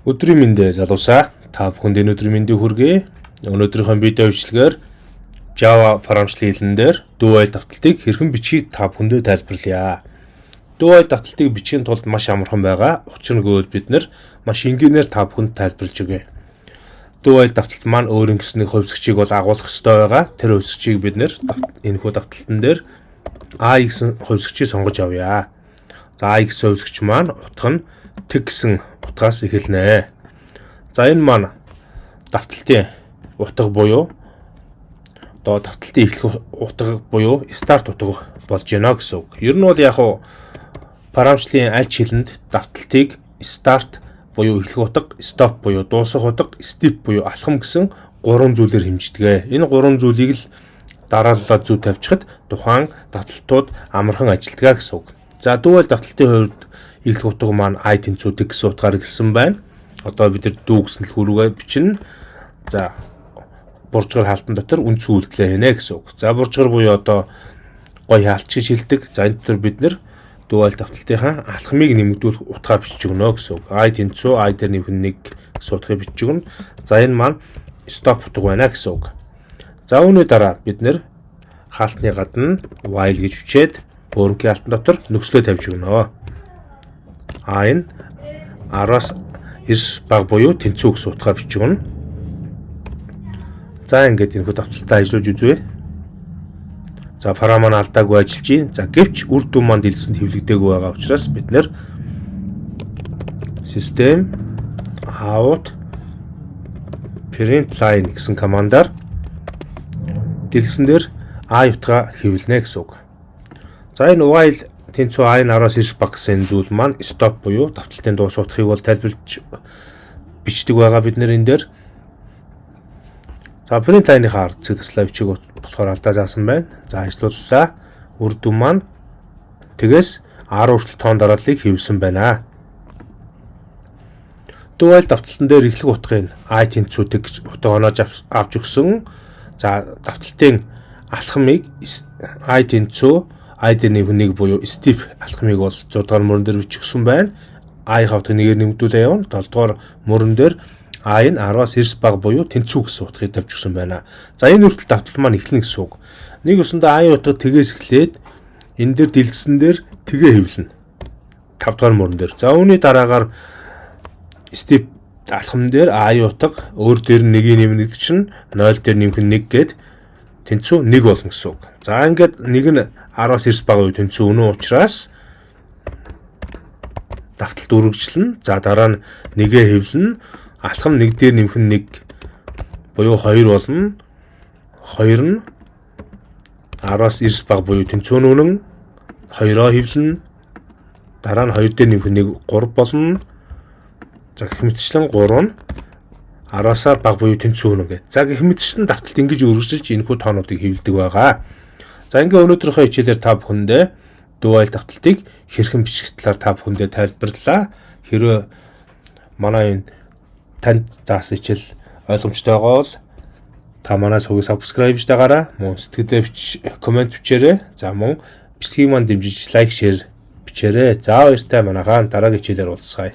Өдрийн мэндэ залуусаа та бүхэнд энэ өдрийн мэндийг хүргэе. Өнөөдрийнхөө видео бичлэгээр Java харамчлалын хэлэн дээр дуу айл давталтыг хэрхэн бичихийг та бүхэндээ тайлбарлая. Дуу айл давталтыг бичихийн тулд маш амархан байгаа. Учир нь гэвэл бид маш энгийнээр та бүхэнд тайлбарлаж өгье. Дуу айл давталт маань өөр ингэсний хувьсгчийг бол агуулах ёстой байгаа. Тэр хувьсгчийг бид энэхүү давталтан дээр I гэсэн хувьсгчийг сонгож авъя. За I гэсэн хувьсгч маань утга нь тэг гэсэн утгаас эхэлнэ. За энэ маань давталтын утга буюу давталтын эхлэх утга буюу старт утга болж байна гэсэн үг. Ер нь бол яг хуу харамчлалын аль ч хэлэнд давталтыг старт буюу эхлэх утга, стоп буюу дуусах утга, step буюу алхам гэсэн гурван зүйлээр хэмждэг. Энэ гурван зүйлийг л дарааллаад зүй тавьчихад тухайн давталтууд амархан ажилтгаа гэсэн үг. За дуу айл давталтын хувьд эхлэх утга маань I тэнцүү тэг гэсэн утгаар эхэлсэн байна. Одоо бид дүү гэсэн хэлхүүргээ бичнэ. За буржгар хаалтан дотор үндс үйлдэлээ хийнэ гэсэн үг. За буржгар буюу одоо гоё хаалт гэж хэлдэг. За энэ дотор бид дүү айл давталтынхаа алхмыг нэмэгдүүлэх утгаар бичиж өгнө гэсэн үг. I тэнцүү I дээр нэмэх 1 гэсэн утгыг бичиж өгнө. За энэ маань stop утга байна гэсэн үг. За үүний дараа бид хаалтны гадна while гэж бичээд өөрөнхийн хаалтан дотор нөхцлөө тавьж өгнө. Энэ 10-аас 9 баг буюу тэнцүү гэсэн утгаар бичиж өгнө. За ингээд энэхүү давталтаа ажиллаж үзье. За фара маань алдаагүй ажиллаж байна. За гэвч үр дүн маань дэлгэсэнд хэвлэгдээгүй байгаа учраас бид system out print line гэсэн командаар дэлгэсэн дээр I утгаа хэвлэнэ гэсэн үг. За энэ while тэнцүү I 10-аас 9 баг гэсэн зүйл маань stop буюу давталтын дуусах утгыг бол тайлбарлаж бичдэг байгаа бид энэ дээр. За print line-ийн ард зэг таслаа бичиг болохоор алдаа заасан байна. За ажиллууллаа. Үр дүн маань тэгээс 10 хүртэл тоон дарааллыг хэвлсэн байна. Дуу айл давталтан дээр эхлэх утгыг I тэнцүү тэг утга оноож авч өгсөн. За давталтын алхмыг I тэнцүү I дээр нэмэх 1 буюу step алхмыг бол 6 дугаар мөрөн дээр бичигсэн байна. I хавтыг нэгээр нэмэгдүүлээ явна. 7 дугаар мөрөн дээр I нь 10-аас 9 баг буюу тэнцүү гэсэн утгыг тавьчихсан байна. За энэ үртэл давталт маань эхлэнэ гэсэн үг. Нэг өсөндөө I утга тгээс эхлээд энэ дээр дэлгэсэн дээр тгээ хэвлэнэ. 5 дугаар мөрөн дээр. За үүний дараагаар step алхам дээр I утга өөр дээр нэгийг нэмнэ гэдэг чинь 0 дээр нэмэх 1 гээд тэнцүү 1 болно гэсэн үг. За ингээд нэг нь 10-аас 9 баг буюу тэнцүү өнөө учраас давталт үргэлжлэнэ. За дараа нь нэгээ хэвлэнэ. Алхам 1 дээр нэмэх 1 буюу 2 болно. 2 нь 10-аас 9 баг буюу тэнцүү үнэн 2-оо хэвлэнэ. Дараа нь 2 дээр нэмэх 1 3 болно. За гэх мэтчлэн 3 нь 10-аас баг буюу тэнцүү үнэн гэдэг. За гэх мэтчлэн давталт ингэж үргэлжилж энэхүү тоонуудыг хэвлэдэг байгаа. За ингээ өнөөдрийнхөө хичээлээр та бүхэндээ дуу айл давталтыг хэрхэн бичих талаар та бүхэндээ тайлбарлалаа. Хэрвээ манай энэ танд заасан хичээл ойлгомжтой байгаа бол та манай сувгийг subscribe хийж дагаарай. Мөн сэтгэлдээ комент бичээрэй. За мөн бичлэгийг маань дэмжиж лайк, шеэр бичээрэй. За баяртай манайхаа дараагийн хичээлээр уулзъя.